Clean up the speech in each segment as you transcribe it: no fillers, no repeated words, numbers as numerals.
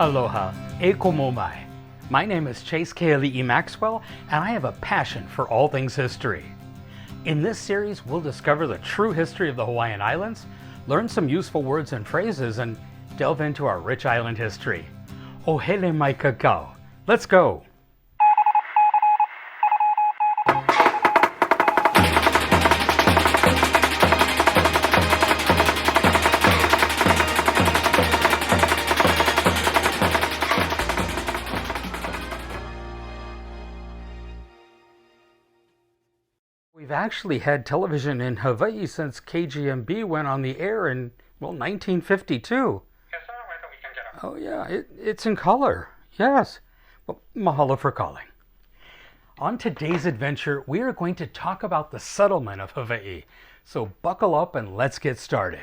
Aloha, e komo mai. My name is Chase Keali'i Maxwell, and I have a passion for all things history. In this series, we'll discover the true history of the Hawaiian Islands, learn some useful words and phrases, and delve into our rich island history. Ohele mai kakau. Let's go! We've actually had television in Hawaii since KGMB went on the air in, 1952. Oh yeah, it's in color. Yes. Well, mahalo for calling. On today's adventure, we are going to talk about the settlement of Hawaii. So buckle up and let's get started.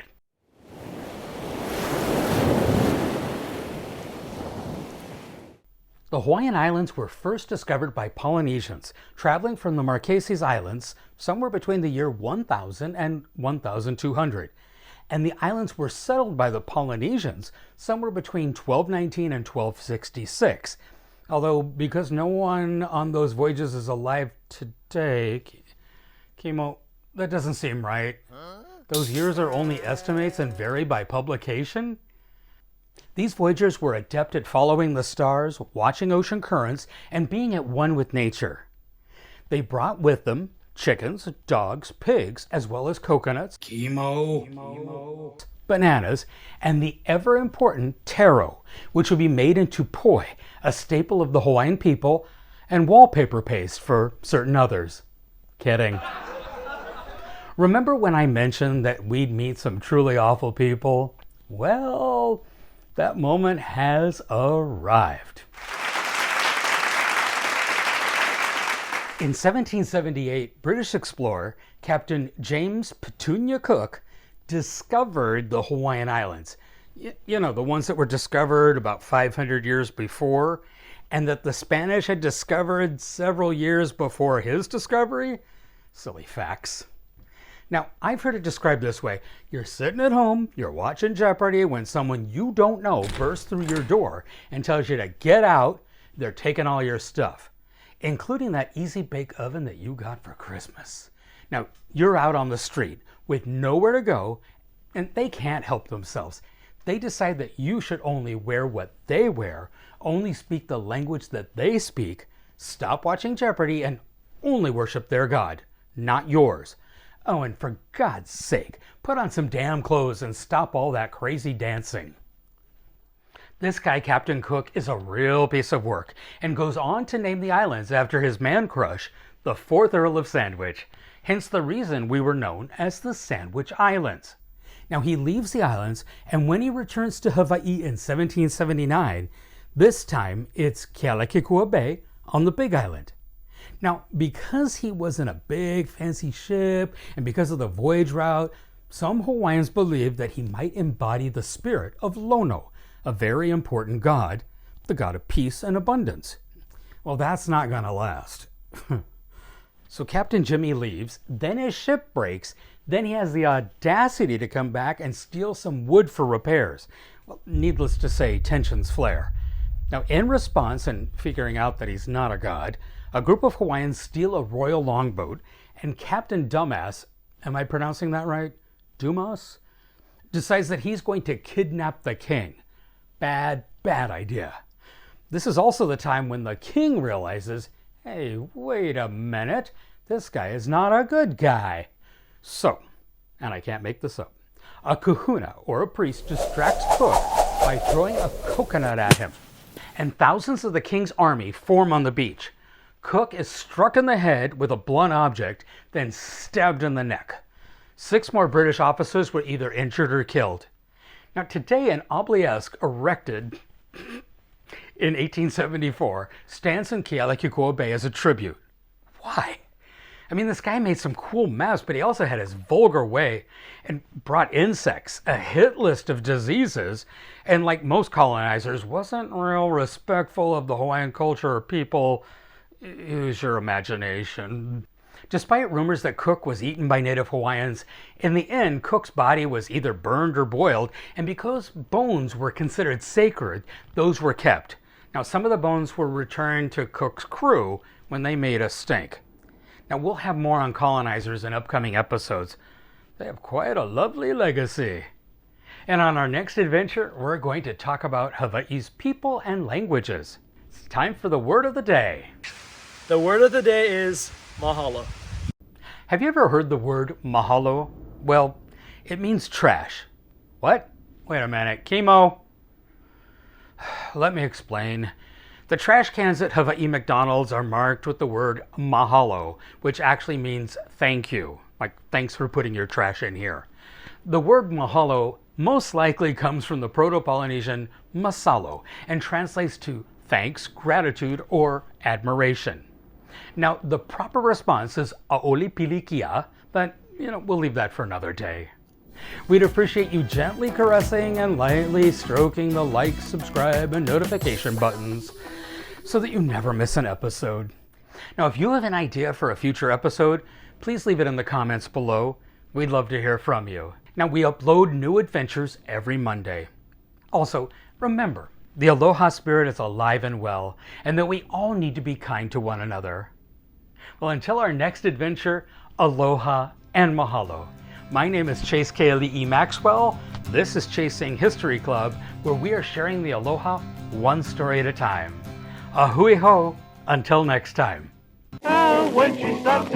The Hawaiian Islands were first discovered by Polynesians traveling from the Marquesas Islands somewhere between the year 1000 and 1200. And the islands were settled by the Polynesians somewhere between 1219 and 1266. Although, because no one on those voyages is alive today, Kimo, that doesn't seem right. Those years are only estimates and vary by publication. These voyagers were adept at following the stars, watching ocean currents, and being at one with nature. They brought with them chickens, dogs, pigs, as well as coconuts, bananas, and the ever-important taro, which would be made into poi, a staple of the Hawaiian people, and wallpaper paste for certain others. Kidding. Remember when I mentioned that we'd meet some truly awful people? Well, that moment has arrived. In 1778, British explorer Captain James Petunia Cook discovered the Hawaiian Islands. You know, the ones that were discovered about 500 years before, and that the Spanish had discovered several years before his discovery? Silly facts. Now, I've heard it described this way. You're sitting at home, you're watching Jeopardy when someone you don't know bursts through your door and tells you to get out. They're taking all your stuff, including that easy bake oven that you got for Christmas. Now, you're out on the street with nowhere to go, and they can't help themselves. They decide that you should only wear what they wear, only speak the language that they speak, stop watching Jeopardy, and only worship their God, not yours. Oh, and for God's sake, put on some damn clothes and stop all that crazy dancing. This guy, Captain Cook, is a real piece of work and goes on to name the islands after his man crush, the 4th Earl of Sandwich, hence the reason we were known as the Sandwich Islands. Now, he leaves the islands, and when he returns to Hawaii in 1779, this time it's Kealakekua Bay on the Big Island. Now, because he was in a big fancy ship and because of the voyage route, some Hawaiians believed that he might embody the spirit of Lono, a very important god, the god of peace and abundance. Well, that's not going to last. So Captain Jimmy leaves, then his ship breaks, then he has the audacity to come back and steal some wood for repairs. Well, needless to say, tensions flare. Now, in response, and figuring out that he's not a god, a group of Hawaiians steal a royal longboat, and Captain Dumbass, am I pronouncing that right? Dumas? Decides that he's going to kidnap the king. Bad idea. This is also the time when the king realizes, hey, wait a minute, this guy is not a good guy. So, and I can't make this up, a kahuna or a priest distracts Cook by throwing a coconut at him, and thousands of the king's army form on the beach. Cook is struck in the head with a blunt object, then stabbed in the neck. 6 more British officers were either injured or killed. Now, today, an obelisk erected in 1874 stands in Kealakekua Bay as a tribute. Why? I mean, this guy made some cool maps, but he also had his vulgar way and brought insects, a hit list of diseases, and like most colonizers, wasn't real respectful of the Hawaiian culture or people. Use your imagination. Despite rumors that Cook was eaten by Native Hawaiians, in the end, Cook's body was either burned or boiled, and because bones were considered sacred, those were kept. Now, some of the bones were returned to Cook's crew when they made a stink. Now, we'll have more on colonizers in upcoming episodes. They have quite a lovely legacy. And on our next adventure, we're going to talk about Hawaii's people and languages. It's time for the word of the day. The word of the day is mahalo. Have you ever heard the word mahalo? Well, it means trash. What? Wait a minute, Chemo. Let me explain. The trash cans at Hawaii McDonald's are marked with the word mahalo, which actually means thank you. Like, thanks for putting your trash in here. The word mahalo most likely comes from the Proto-Polynesian masalo and translates to thanks, gratitude, or admiration. Now, the proper response is aoli pilikia, but, we'll leave that for another day. We'd appreciate you gently caressing and lightly stroking the like, subscribe, and notification buttons so that you never miss an episode. Now, if you have an idea for a future episode, please leave it in the comments below. We'd love to hear from you. Now, we upload new adventures every Monday. Also, remember, the aloha spirit is alive and well, and that we all need to be kind to one another. Well, until our next adventure, aloha and mahalo. My name is Chase K.L.E. Maxwell. This is Chasing History Club, where we are sharing the aloha one story at a time. A hui ho, until next time. When she stopped